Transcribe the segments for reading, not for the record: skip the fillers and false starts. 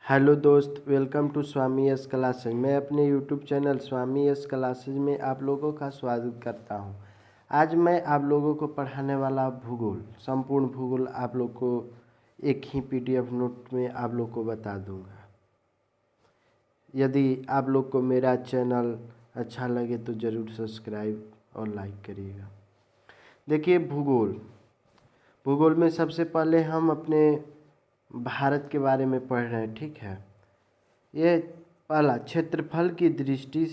Hello दोस्त, welcome to Swami yes classes. मैं अपने YouTube channel Swami yes classes में आप लोगों का स्वागत करता हूं। आज मैं आप लोगों को पढ़ाने वाला भूगोल, संपूर्ण भूगोल आप लोग को एक ही पीडीएफ नोट में आप लोग को बता दूंगा। यदि आप लोग को मेरा चैनल अच्छा लगे तो ज़रूर सब्सक्राइब और लाइक करिएगा। देखिए, भूगोल में सबसे पहले हम अपने भारत के बारे में पढ़ रहे हैं, ठीक है। ये पहला क्षेत्रफल की दृष्टि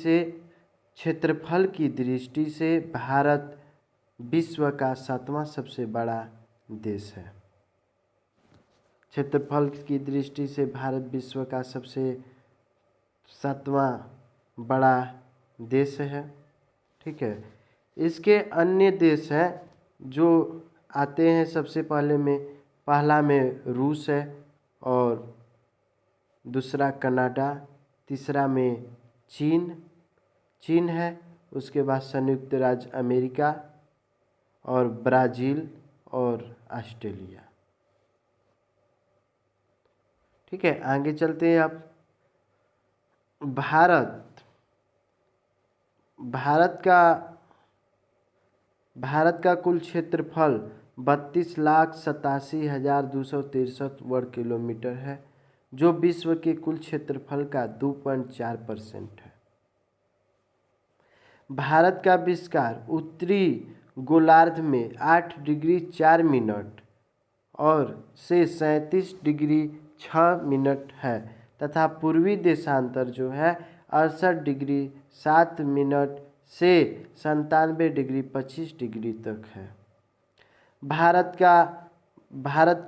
से भारत विश्व का 7वां सबसे बड़ा देश है। क्षेत्रफल की दृष्टि से भारत विश्व का सबसे 7वां बड़ा देश है, ठीक है। इसके अन्य देश हैं जो आते हैं। सबसे पहला में रूस है, और दूसरा कनाडा, तीसरा में चीन है। उसके बाद संयुक्त राज्य अमेरिका और ब्राज़ील और ऑस्ट्रेलिया, ठीक है। आगे चलते हैं। अब भारत का कुल क्षेत्रफल 32,87,263 वर्ग किलोमीटर है, जो विश्व के कुल क्षेत्रफल का 2.4% है। भारत का विस्तार उत्तरी गोलार्ध में 8 डिग्री 4 मिनट और से 37 डिग्री 6 मिनट है, तथा पूर्वी देशांतर जो है 68 डिग्री 7 मिनट से 97 डिग्री 25 डिग्री तक है। भारत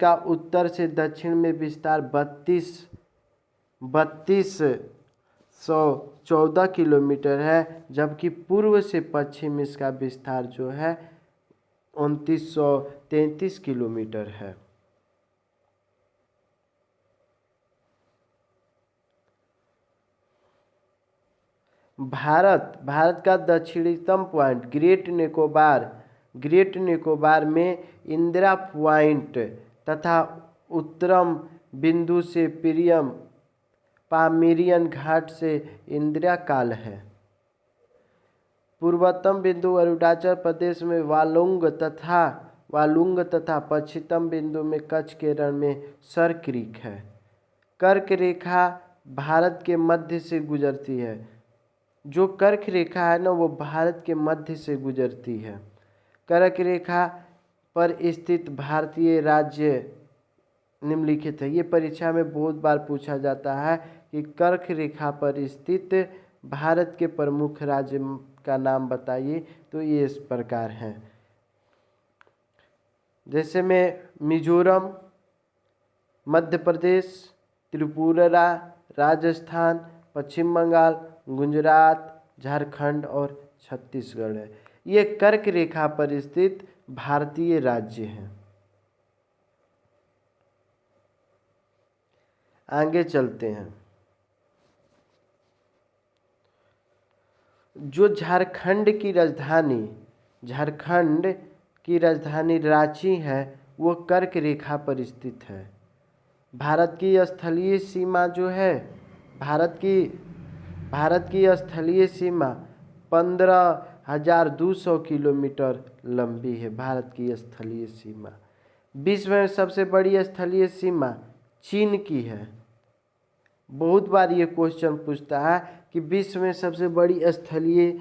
का उत्तर से दक्षिण में विस्तार 3214 किलोमीटर है, जबकि पूर्व से पश्चिम इसका विस्तार जो है 2933 किलोमीटर है। भारत का दक्षिणतम पॉइंट ग्रेट निकोबार में इंदिरा पॉइंट तथा उत्तरम बिंदु से पामेरियन घाट से इंदिरा काल है। पूर्वोत्तम बिंदु अरुणाचल प्रदेश में वालुंग तथा पश्चिमतम बिंदु में कच्छ के रण में सर क्रीक है। कर्क रेखा भारत के मध्य से गुजरती है। जो कर्क रेखा है ना, वो भारत के मध्य से गुजरती है। कर्क रेखा पर स्थित भारतीय राज्य निम्नलिखित है। ये परीक्षा में बहुत बार पूछा जाता है कि कर्क रेखा पर स्थित भारत के प्रमुख राज्य का नाम बताइए, तो ये इस प्रकार हैं। जैसे में मिजोरम, मध्य प्रदेश, त्रिपुरा, राजस्थान, पश्चिम बंगाल, गुजरात, झारखंड और छत्तीसगढ़ है। ये कर्क रेखा पर स्थित भारतीय राज्य हैं। आगे चलते हैं। जो झारखंड की राजधानी रांची है, वो कर्क रेखा पर स्थित है। भारत की स्थलीय सीमा जो है, भारत की स्थलीय सीमा 15,200 किलोमीटर लंबी है। भारत की स्थलीय सीमा विश्व में सबसे बड़ी स्थलीय सीमा चीन की है। बहुत बार ये क्वेश्चन पूछता है कि विश्व में सबसे बड़ी स्थलीय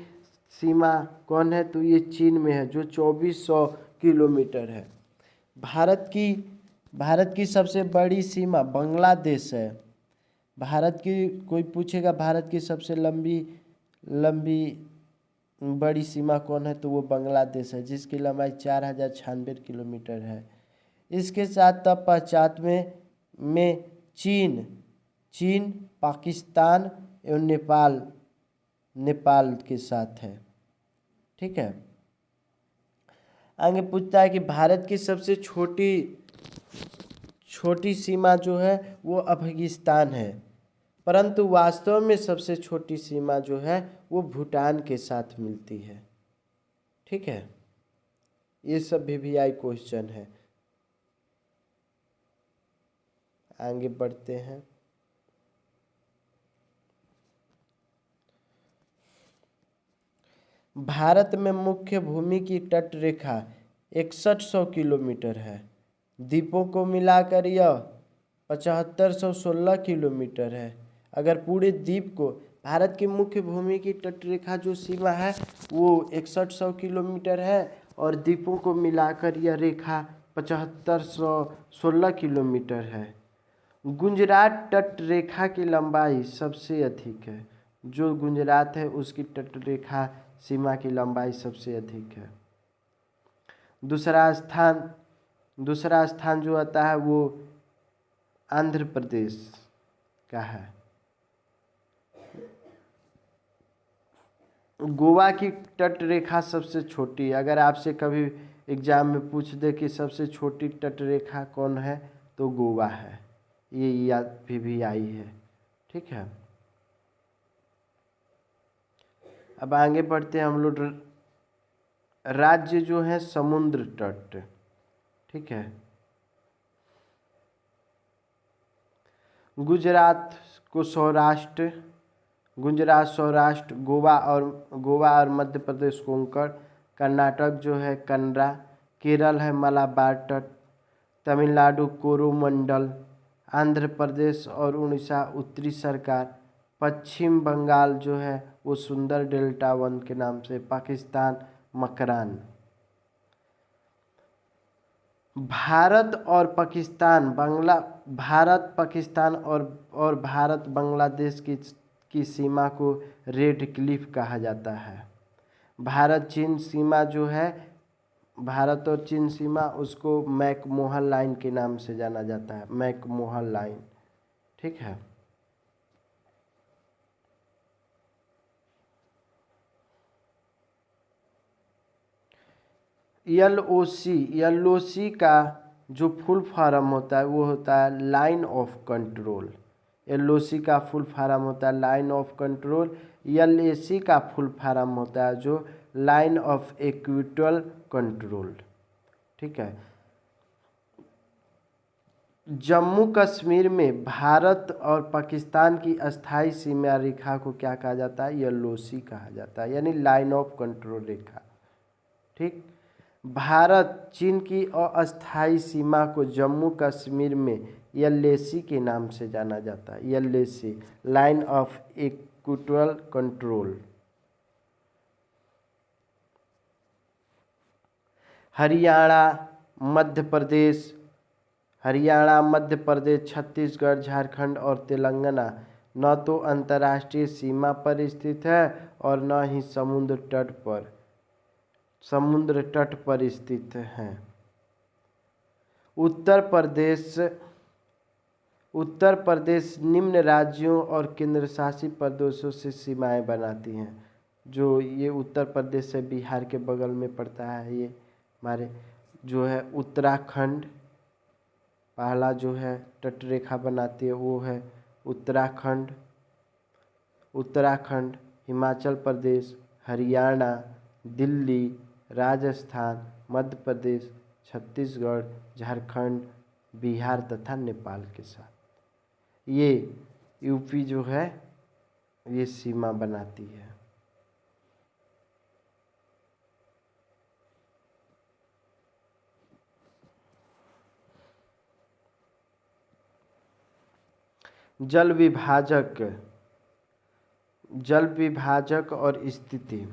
सीमा कौन है, तो ये चीन में है, जो 2400 किलोमीटर है। भारत की सबसे बड़ी सीमा बांग्लादेश है। कोई पूछेगा भारत की सबसे लंबी बड़ी सीमा कौन है, तो वो बांग्लादेश है, जिसकी लंबाई 4096 किलोमीटर है। इसके साथ तब पश्चात में चीन, पाकिस्तान एवं नेपाल के साथ है, ठीक है। आगे पूछता है कि भारत की सबसे छोटी सीमा जो है वो अफगानिस्तान है, परंतु वास्तव में सबसे छोटी सीमा जो है वो भूटान के साथ मिलती है, ठीक है। ये सब VVI क्वेश्चन है। आगे बढ़ते हैं। भारत में मुख्य भूमि की तट रेखा 6100 किलोमीटर है। द्वीपों को मिलाकर यह 7516 किलोमीटर है। अगर पूरे द्वीप को, भारत की मुख्य भूमि की तट रेखा जो सीमा है वो 6100 किलोमीटर है और द्वीपों को मिलाकर यह रेखा 7516 किलोमीटर है। गुजरात तट रेखा की लंबाई सबसे अधिक है। जो गुजरात है उसकी तट रेखा सीमा की लंबाई सबसे अधिक है। दूसरा स्थान जो आता है वो आंध्र प्रदेश का है। गोवा की तट रेखा सबसे छोटी है। अगर आपसे कभी एग्जाम में पूछ दे कि सबसे छोटी तट रेखा कौन है तो गोवा है। ये याद भी आई है। ठीक है, अब आगे बढ़ते हैं हम लोग। राज्य जो है समुद्र तट, ठीक है। गुजरात सौराष्ट्र, गोवा और मध्य प्रदेश कोंकण, कर्नाटक जो है कन्नड़ा, केरल है मलाबार तट, तमिलनाडु कोरोमंडल, आंध्र प्रदेश और उड़ीसा उत्तरी सरकार, पश्चिम बंगाल जो है वो सुंदर डेल्टा वन के नाम से, पाकिस्तान मकरान। भारत पाकिस्तान और भारत बांग्लादेश की सीमा को रेड क्लिफ कहा जाता है। भारत और चीन सीमा उसको मैकमोहन लाइन के नाम से जाना जाता है, मैकमोहन लाइन। ठीक है, LOC का जो फुल फॉर्म होता है वो होता है लाइन ऑफ कंट्रोल। LOC का फुल फॉर्म होता है लाइन ऑफ कंट्रोल। LAC का फुल फॉर्म होता है जो लाइन ऑफ इक्विटोरियल कंट्रोल। ठीक है, जम्मू कश्मीर में भारत और पाकिस्तान की अस्थायी सीमा रेखा को क्या कहा जाता है? LOC कहा जाता है, यानी लाइन ऑफ कंट्रोल रेखा। ठीक, भारत चीन की अस्थायी सीमा को जम्मू कश्मीर में LAC के नाम से जाना जाता है। LAC line of equatorial control. Haryana, Madhya Pradesh, Chhattisgarh, Jharkhand और तेलंगाना न तो अंतर्राष्ट्रीय सीमा पर स्थित है और न ही समुद्र तट पर स्थित हैं। उत्तर प्रदेश निम्न राज्यों और केंद्र शासित प्रदेशों से सीमाएं बनाती हैं। जो ये उत्तर प्रदेश है बिहार के बगल में पड़ता है। ये हमारे जो है उत्तराखंड, पहला जो है तट रेखा बनाती है वो है उत्तराखंड, हिमाचल प्रदेश, हरियाणा, दिल्ली, राजस्थान, मध्य प्रदेश, छत्तीसगढ़, झारखंड, बिहार तथा नेपाल के साथ ये यूपी जो है ये सीमा बनाती है। जल विभाजक और स्थिति।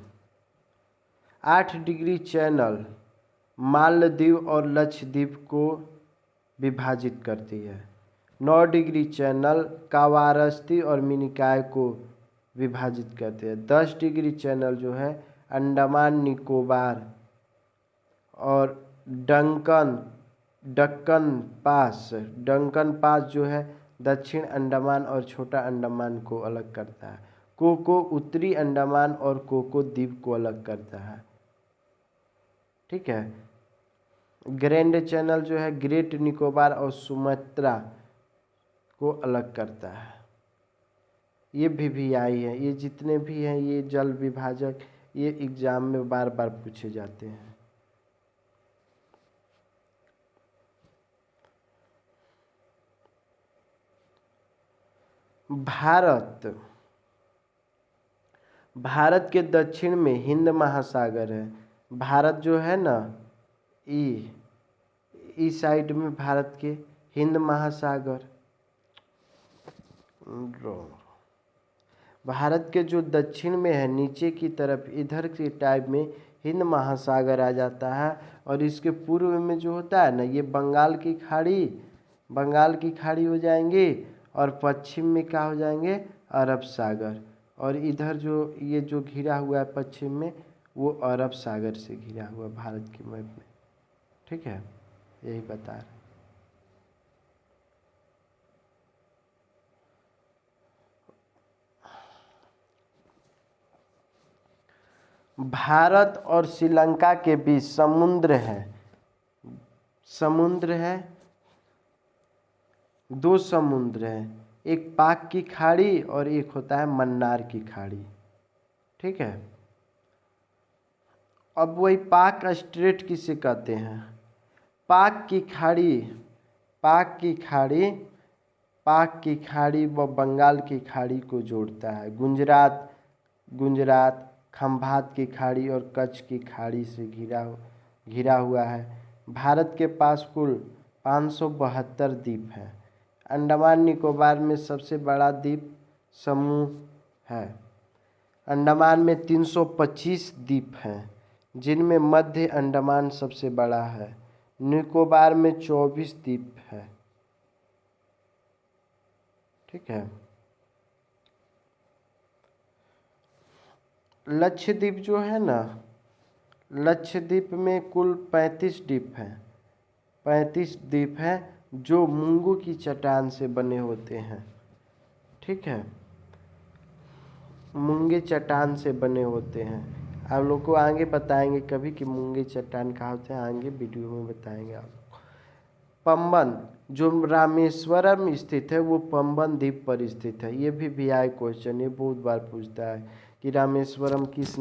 8 डिग्री चैनल मालदीव और लक्षद्वीप को विभाजित करती है। 9 डिग्री चैनल कावारस्ती और मिनिकॉय को विभाजित करते हैं। 10 डिग्री चैनल जो है अंडमान निकोबार और डंकन पास जो है दक्षिण अंडमान और छोटा अंडमान को अलग करता है। कोको उत्तरी अंडमान और कोको द्वीप को अलग करता है। ठीक है, ग्रैंड चैनल जो है ग्रेट निकोबार और सुमात्रा को अलग करता है। ये भी आई है। ये जितने भी हैं ये जल विभाजक ये एग्जाम में बार बार पूछे जाते हैं। भारत के दक्षिण में हिंद महासागर है। भारत जो है ना, ई साइड में भारत के हिंद महासागर। भारत के जो दक्षिण में है, नीचे की तरफ इधर के टाइप में हिंद महासागर आ जाता है। और इसके पूर्व में जो होता है ना, ये बंगाल की खाड़ी हो जाएंगे। और पश्चिम में क्या हो जाएंगे, अरब सागर। और इधर जो ये जो घिरा हुआ है पश्चिम में, वो अरब सागर से घिरा हुआ भारत के मैप में। ठीक है, यही बता रहे। भारत और श्रीलंका के बीच समुद्र है, दो समुद्र हैं, एक पाक की खाड़ी और एक होता है मन्नार की खाड़ी। ठीक है, अब वही पाक स्ट्रेट किसे कहते हैं? पाक की खाड़ी व बंगाल की खाड़ी को जोड़ता है। गुजरात खंभात की खाड़ी और कच्छ की खाड़ी से घिरा हुआ है। भारत के पास कुल 572 द्वीप हैं। अंडमान निकोबार में सबसे बड़ा द्वीप समूह है। अंडमान में 325 द्वीप हैं, जिनमें मध्य अंडमान सबसे बड़ा है। निकोबार में 24 द्वीप है। ठीक है, लक्षद्वीप जो है ना, लक्षद्वीप में कुल 35 द्वीप हैं। 35 द्वीप हैं जो मूंगों की चट्टान से बने होते हैं। ठीक है, मूंगे चट्टान से बने होते हैं। आप लोग को आगे बताएंगे कभी कि मूंगे चट्टान कहाँ होते हैं, आगे वीडियो में बताएंगे आप। पंबन जो रामेश्वरम स्थित है, वो पंबन द्वीप पर स्थित है। ये भी वीआई क्वेश्चन, ये बहुत बार पूछता है कि रामेश्वरम किस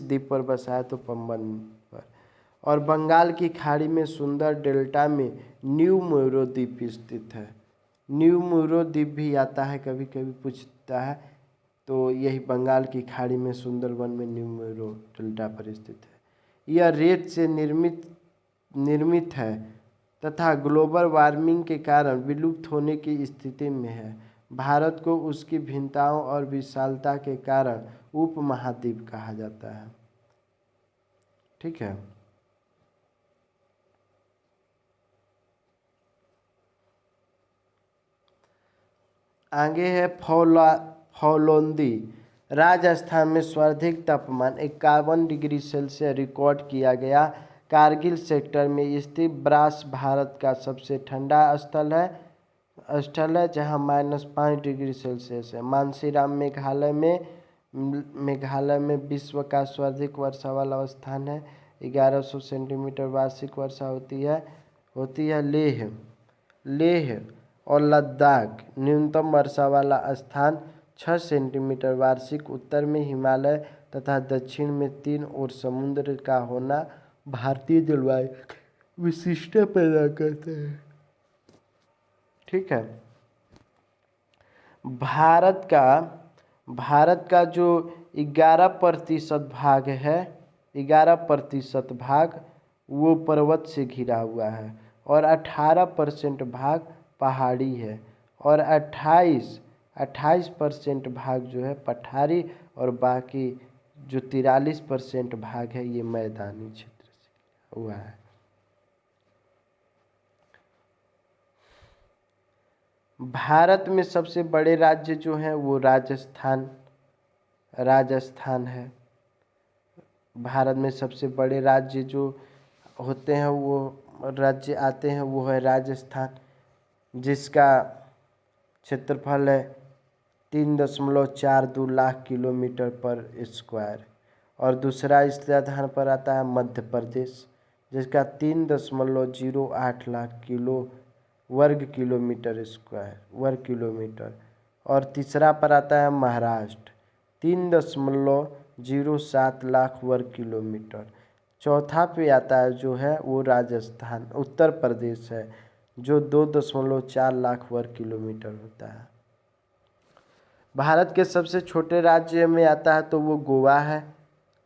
द्वीप पर बसा है, तो पंबन पर। और बंगाल की खाड़ी में सुंदर डेल्टा में न्यू मोइरो द्वीप स्थित है। न्यू मोइरो द्वीप भी आता है, कभी कभी पूछता है, तो यही बंगाल की खाड़ी में सुंदरबन में न्यू मोइरो डेल्टा पर स्थित है। यह रेत से निर्मित है तथा ग्लोबल वार्मिंग के कारण विलुप्त होने की स्थिति में है। भारत को उसकी भिन्नताओं और विशालता के कारण उपमहाद्वीप कहा जाता है। ठीक है, आगे है फौलोंदी। राजस्थान में सर्वाधिक तापमान 51 डिग्री सेल्सियस रिकॉर्ड किया गया। कारगिल सेक्टर में स्थित ब्रास भारत का सबसे ठंडा स्थल है जहां -5 डिग्री सेल्सियस है। मानसीराम मेघालय में विश्व का सर्वाधिक वर्षा वाला स्थान है। 1100 सेंटीमीटर वार्षिक वर्षा होती है। लेह और लद्दाख न्यूनतम वर्षा वाला स्थान 6 सेंटीमीटर वार्षिक। उत्तर में हिमालय तथा दक्षिण में 3 और समुद्र का होना भारतीय जलवायु विशिष्टता पैदा करते हैं। ठीक है, भारत का जो 11% भाग है, 11% भाग वो पर्वत से घिरा हुआ है और 18% भाग पहाड़ी है और 28% भाग जो है पठारी और बाकी जो 43% भाग है ये मैदानी क्षेत्र से हुआ है। भारत में सबसे बड़े राज्य जो हैं वो राजस्थान है। भारत में सबसे बड़े राज्य जो होते हैं वो राज्य आते हैं वो है राजस्थान, जिसका क्षेत्रफल है 3.42 लाख किलोमीटर पर स्क्वायर। और दूसरा इस स्थान पर आता है मध्य प्रदेश, जिसका 3.08 लाख वर्ग किलोमीटर। और तीसरा पर आता है महाराष्ट्र, 3.07 लाख वर्ग किलोमीटर। चौथा पे आता है जो है वो राजस्थान उत्तर प्रदेश है, जो 2.4 लाख वर्ग किलोमीटर होता है। भारत के सबसे छोटे राज्य में आता है तो वो गोवा है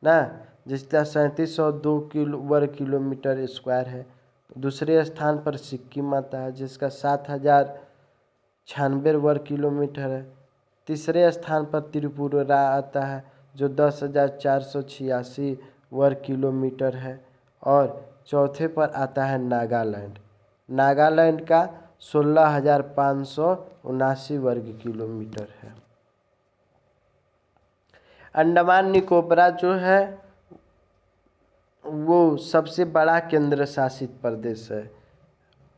ना, जिसका 3702 वर्ग किलोमीटर स्क्वायर है। दूसरे स्थान पर सिक्किम आता है जिसका 7096 वर्ग किलोमीटर है। तीसरे स्थान पर त्रिपुरा आता है जो 10,486 वर्ग किलोमीटर है। और चौथे पर आता है नागालैंड। नागालैंड का 16,579 वर्ग किलोमीटर है। अंडमान निकोबार जो है वो सबसे बड़ा केंद्र शासित प्रदेश है,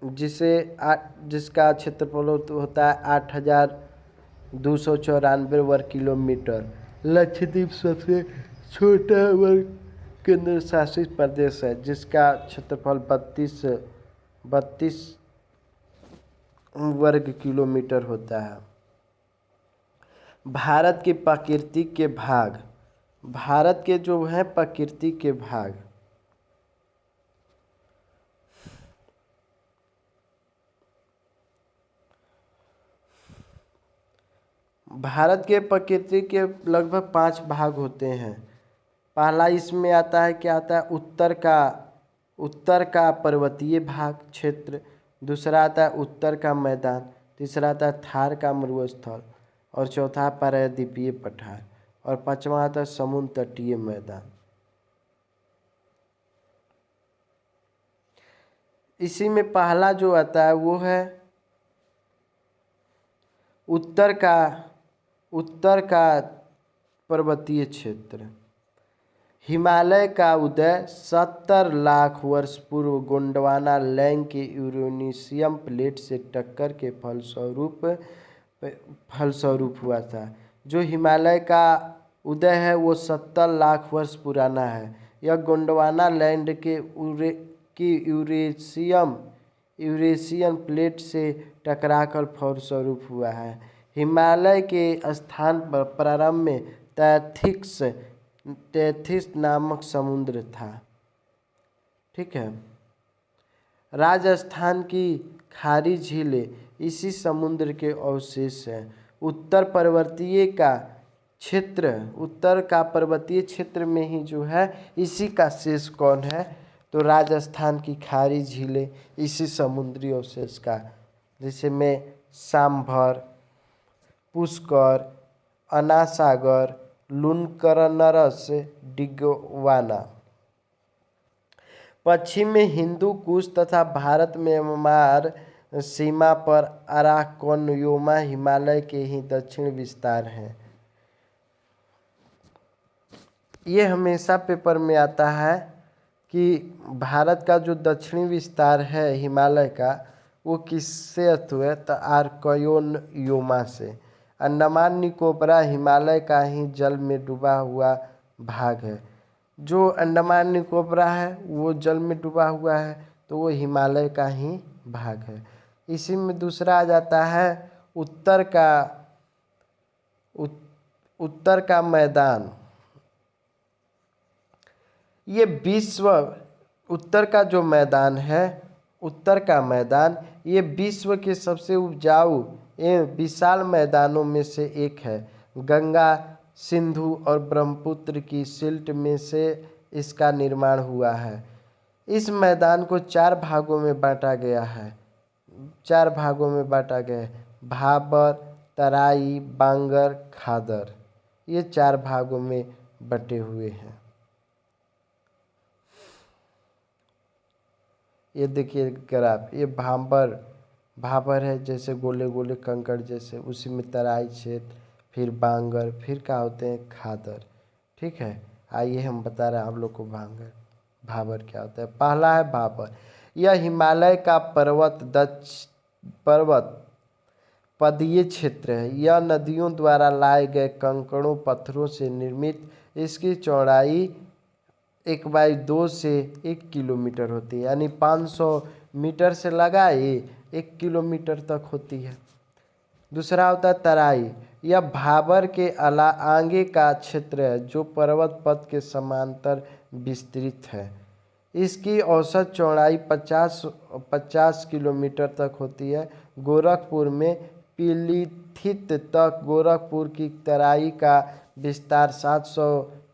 जिसका क्षेत्रफल होता है 8,294 वर्ग किलोमीटर। लक्षद्वीप सबसे छोटा वर्ग केंद्र शासित प्रदेश है जिसका क्षेत्रफल 32 वर्ग किलोमीटर होता है। भारत के प्रकृति के भाग, भारत के जो हैं प्रकृति के भाग, भारत के प्रकृति के लगभग 5 भाग होते हैं। पहला इसमें आता है, क्या आता है, उत्तर का पर्वतीय भाग क्षेत्र। दूसरा आता है उत्तर का मैदान। तीसरा आता है थार का मरुस्थल। और चौथा प्रायद्वीपीय पठार। और पांचवा आता है समुद्र तटीय मैदान। इसी में पहला जो आता है वो है उत्तर का पर्वतीय क्षेत्र। हिमालय का उदय 70 लाख वर्ष पूर्व गोंडवाना लैंग के यूरेनियम प्लेट से टक्कर के फलस्वरूप हुआ था। जो हिमालय का उदय है वो 70 लाख वर्ष पुराना है। यह गोंडवाना लैंड के यूरेशियन प्लेट से टकराकर फलस्वरूप हुआ है। हिमालय के स्थान पर प्रारंभ में तैथिस नामक समुद्र था। ठीक है। राजस्थान की खारी झीलें इसी समुद्र के अवशेष हैं। उत्तर का पर्वतीय क्षेत्र में ही जो है इसी का शेष कौन है, तो राजस्थान की खारी झीलें इसी समुद्री अवशेष का, जैसे में सांभर, पुष्कर, अनासागर, लुनकरनरस, डिगवाना। पश्चिम में हिंदू कुश तथा भारत म्यांमार सीमा पर अराकनयोमा हिमालय के ही दक्षिण विस्तार हैं। ये हमेशा पेपर में आता है कि भारत का जो दक्षिणी विस्तार है हिमालय का वो किससे अथवा है, तो आर्कनयोमा से। अंडमान निकोबार हिमालय का ही जल में डूबा हुआ भाग है। जो अंडमान निकोबार है वो जल में डूबा हुआ है तो वो हिमालय का ही भाग है। इसी में दूसरा आ जाता है उत्तर का मैदान। ये उत्तर का जो मैदान है, उत्तर का मैदान ये विश्व के सबसे उपजाऊ एवं विशाल मैदानों में से एक है। गंगा, सिंधु और ब्रह्मपुत्र की सिल्ट में से इसका निर्माण हुआ है। इस मैदान को 4 भागों में बांटा गया है। भाबर, तराई, बांगर, खादर, ये 4 भागों में बटे हुए हैं। ये देखिए ग्राफ, ये भाबर है, जैसे गोले गोले कंकड़ जैसे, उसी में तराई क्षेत्र, फिर बांगर, फिर क्या होते हैं खादर। ठीक है, आइए हम बता रहे हैं आप लोग को भाबर क्या होता है। पहला है भाबर। यह हिमालय का पर्वत पदीय क्षेत्र है। यह नदियों द्वारा लाए गए कंकड़ों पत्थरों से निर्मित। इसकी चौड़ाई 1/2 से 1 किलोमीटर होती है, यानी 500 मीटर से लगाए 1 किलोमीटर तक होती है। दूसरा होता है तराई। यह भाबर के आगे का क्षेत्र है जो पर्वत पथ के समांतर विस्तृत है। इसकी औसत चौड़ाई 50 किलोमीटर तक होती है। गोरखपुर में पिलीथित तक गोरखपुर की तराई का विस्तार 700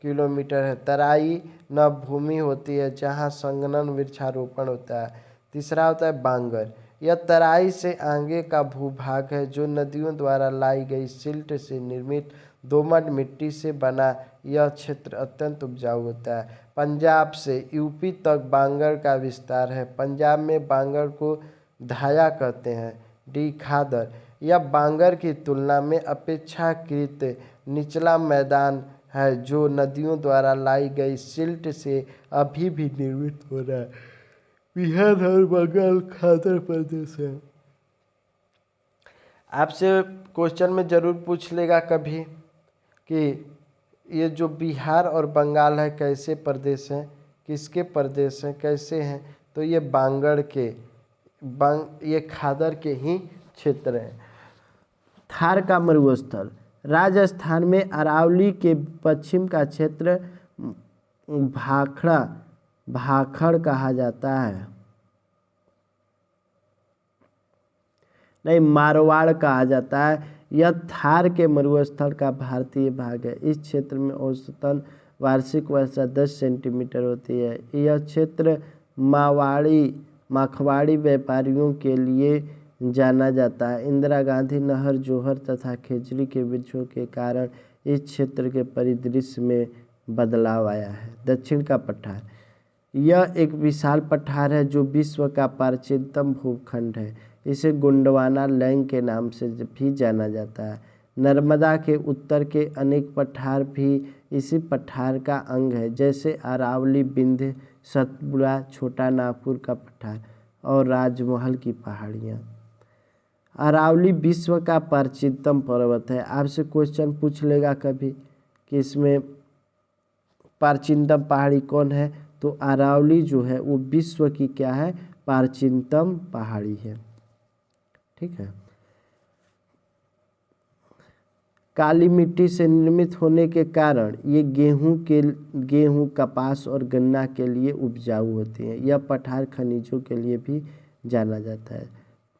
किलोमीटर है। तराई नभभूमि होती है जहाँ संघनन वृक्षारोपण होता है। तीसरा होता है बांगर। यह तराई से आगे का भूभाग है जो नदियों द्वारा लाई गई सिल्ट से निर्मित दोमट मिट्टी से बना यह क्षेत्र अत्यंत उपजाऊ होता है। पंजाब से यूपी तक बांगर का विस्तार है। पंजाब में बांगर को धाया कहते हैं। डी खादर। यह बांगर की तुलना में अपेक्षाकृत निचला मैदान है जो नदियों द्वारा लाई गई सिल्ट से अभी भी निर्मित हो रहा है। बिहार और बंगाल खादर प्रदेश है। आपसे क्वेश्चन में जरूर पूछ लेगा कभी कि ये जो बिहार और बंगाल है कैसे प्रदेश हैं, किसके प्रदेश हैं, कैसे हैं, तो ये बांगर के ये खादर के ही क्षेत्र हैं। थार का मरुस्थल। राजस्थान में अरावली के पश्चिम का क्षेत्र भाखड़ कहा जाता है, नहीं मारवाड़ कहा जाता है। यह थार के मरुस्थल का भारतीय भाग है। इस क्षेत्र में औसतन वार्षिक वर्षा 10 सेंटीमीटर होती है। यह क्षेत्र माखवाड़ी व्यापारियों के लिए जाना जाता है। इंदिरा गांधी नहर, जोहर तथा खेजड़ी के वृक्षों के कारण इस क्षेत्र के परिदृश्य में बदलाव आया है। दक्षिण का पठार। यह एक विशाल पठार है जो विश्व का प्राचीनतम भूखंड है। इसे गोंडवाना लैंग के नाम से भी जाना जाता है। नर्मदा के उत्तर के अनेक पठार भी इसी पठार का अंग है, जैसे अरावली, विंध्य, सतपुड़ा, छोटा नागपुर का पठार और राजमहल की पहाड़ियाँ। अरावली विश्व का प्राचीनतम पर्वत है। आपसे क्वेश्चन पूछ लेगा कभी कि इसमें प्राचीनतम पहाड़ी कौन है, तो अरावली जो है वो विश्व की क्या है, प्राचीनतम पहाड़ी है। ठीक है। काली मिट्टी से निर्मित होने के कारण ये गेहूं, कपास और गन्ना के लिए उपजाऊ होती है। यह पठार खनिजों के लिए भी जाना जाता है।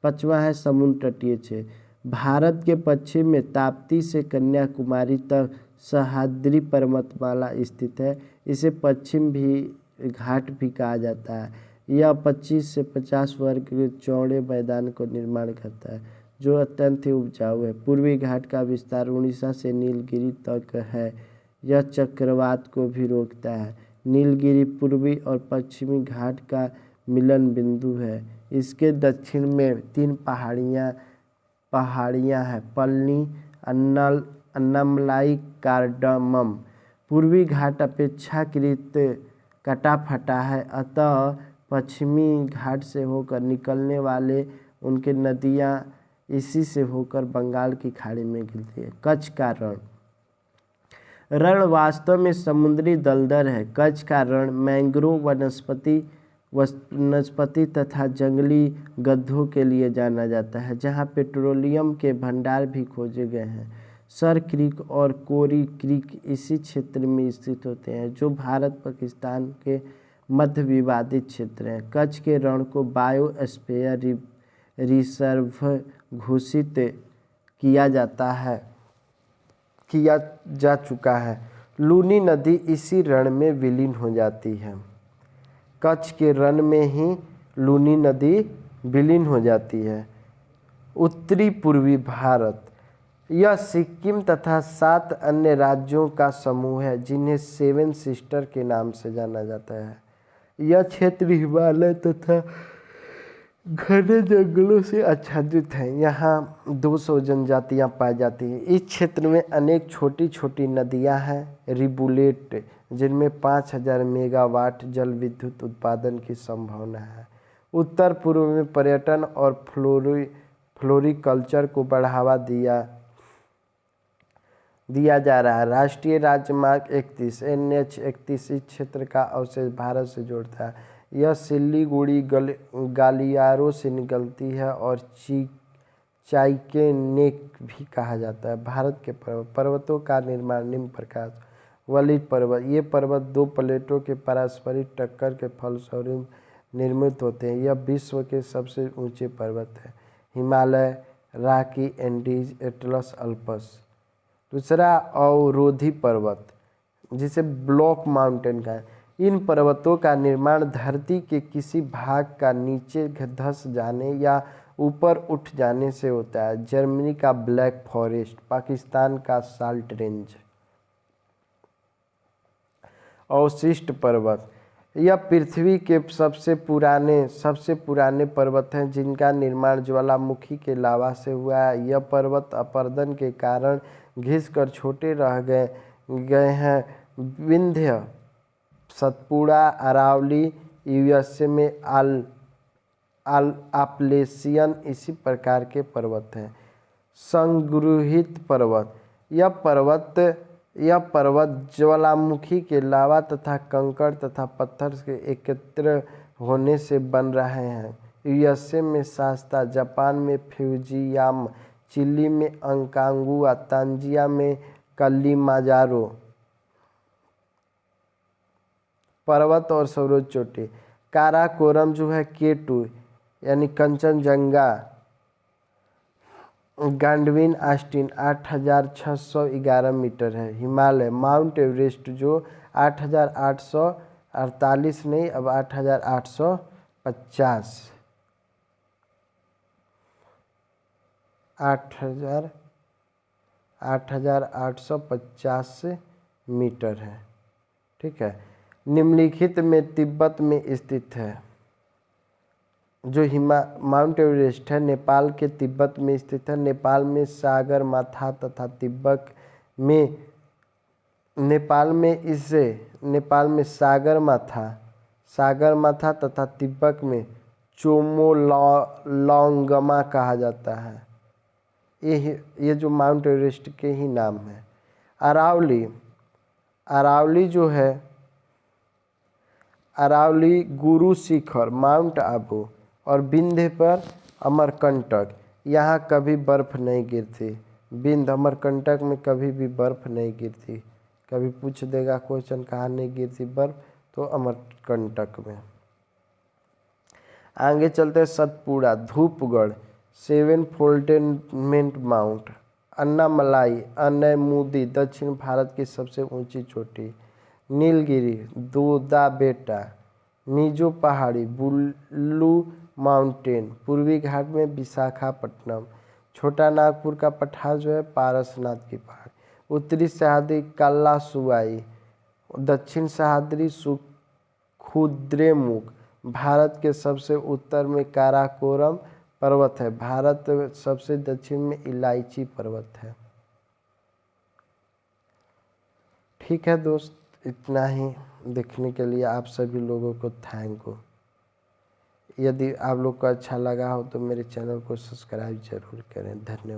5वां है समुद्र तटीय क्षेत्र। भारत के पश्चिम में ताप्ती से कन्याकुमारी तक सह्याद्री पर्वतमाला स्थित है। इसे पश्चिम भी घाट भी कहा जाता है। यह 25 से 50 वर्ग के चौड़े मैदान को निर्माण करता है जो अत्यंत ही उपजाऊ है। पूर्वी घाट का विस्तार उड़ीसा से नीलगिरी तक है। यह चक्रवात को भी रोकता है। नीलगिरी पूर्वी और पश्चिमी घाट का मिलन बिंदु है। इसके दक्षिण में 3 पहाड़ियाँ हैं, पलनी, अन्नामलाई, कार्डमम। पूर्वी घाट अपेक्षाकृत कटा फटा है, अतः पश्चिमी घाट से होकर निकलने वाले उनके नदियाँ इसी से होकर बंगाल की खाड़ी में गिरती है। कच्छ का रण। रण वास्तव में समुद्री दलदल है। कच्छ का रण मैंग्रोव वनस्पति तथा जंगली गड्ढों के लिए जाना जाता है, जहाँ पेट्रोलियम के भंडार भी खोजे गए हैं। सर क्रीक और कोरी क्रीक इसी क्षेत्र में स्थित होते हैं, जो भारत पाकिस्तान के मध्य विवादित क्षेत्र हैं। कच्छ के रण को बायोस्फीयर रिजर्व घोषित किया जा चुका है। लूनी नदी इसी रण में विलीन हो जाती है। कच्छ के रण में ही लूनी नदी विलीन हो जाती है। उत्तरी पूर्वी भारत। यह सिक्किम तथा 7 अन्य राज्यों का समूह है जिन्हें 7 सिस्टर के नाम से जाना जाता है। यह क्षेत्र हिमालय तथा घने जंगलों से आच्छादित है। यहाँ 200 जनजातियाँ पाई जाती हैं। इस क्षेत्र में अनेक छोटी छोटी नदियाँ हैं, रिबुलेट, जिनमें 5000 मेगावाट जल विद्युत उत्पादन की संभावना है। उत्तर पूर्व में पर्यटन और फ्लोरिकल्चर को बढ़ावा दिया जा रहा है। राष्ट्रीय राजमार्ग 31 NH 31 इस क्षेत्र का अवशेष भारत से जोड़ता है। यह सिल्लीगुड़ी गालियारो से निकलती है और चाइके नेक भी कहा जाता है। भारत के पर्वतों का निर्माण निम्न प्रकार। वलित पर्वत। ये पर्वत 2 प्लेटों के पारस्परिक टक्कर के फलस्वरूप निर्मित होते हैं। यह विश्व के सबसे ऊंचे पर्वत है। Himalaya, Rocky Andes, Atlas, Alps. दूसरा अवरोधी पर्वत जिसे ब्लॉक माउंटेन का है। इन पर्वतों का निर्माण धरती के किसी भाग का नीचे धंस जाने या ऊपर उठ जाने से होता है। जर्मनी का ब्लैक फॉरेस्ट, पाकिस्तान का साल्ट रेंज। अवशिष्ट पर्वत, यह पृथ्वी के सबसे पुराने पर्वत हैं जिनका निर्माण ज्वालामुखी के लावा से हुआ है। यह पर्वत अपरदन के कारण घिसकर छोटे रह गए हैं। विंध्य, सतपुड़ा, अरावली यूएसए में, आपलेशियन इसी प्रकार के पर्वत हैं। संगृहीत पर्वत, यह पर्वत ज्वालामुखी के लावा तथा कंकड़ तथा पत्थर के एकत्र होने से बन रहे हैं। यूएसए में शास्ता, जापान में फ्यूजियामा, चिली में अंकागुआ, तांजानिया में किलिमांजारो। पर्वत और सर्वोच्च चोटी, काराकोरम जो है K2 यानी कंचनजंगा, गांडविन आस्टीन 8611 मीटर है। हिमालय, माउंट एवरेस्ट जो 8848 नहीं, अब 8850 8850 मीटर है। ठीक है। निम्नलिखित में तिब्बत में स्थित है। जो माउंट एवरेस्ट है नेपाल के तिब्बत में स्थित है। नेपाल में सागरमाथा तथा नेपाल में सागरमाथा तथा तिब्बत में चोमोलॉन्गमा कहा जाता है। ये जो माउंट एवरेस्ट के ही नाम है। अरावली जो है, अरावली, गुरु शिखर, माउंट आबू और विंध्य पर अमरकंटक, यहाँ कभी बर्फ नहीं गिरती। विंध्य अमरकंटक में कभी भी बर्फ नहीं गिरती। कभी पूछ देगा क्वेश्चन कहाँ नहीं गिरती बर्फ, तो अमरकंटक में। आगे चलते हैं। सतपुड़ा, धूपगढ़, सेवन फोल्डेमेंट माउंट, अन्नामलाई, अनैमुदी दक्षिण भारत की सबसे ऊंची चोटी। नीलगिरी, दोदाबेटा, मिजो पहाड़ी, बुल्लू माउंटेन, पूर्वी घाट में विशाखापट्टनम। छोटा नागपुर का पठार जो है पारसनाथ की पहाड़। उत्तरी सह्याद्री कालासुआई, दक्षिण सह्याद्री सुखुद्रेमुख। भारत के सबसे उत्तर में काराकोरम पर्वत है। भारत सबसे दक्षिण में इलायची पर्वत है। ठीक है दोस्त, इतना ही देखने के लिए आप सभी लोगों को थैंक यू। यदि आप लोग को अच्छा लगा हो तो मेरे चैनल को सब्सक्राइब जरूर करें। धन्यवाद।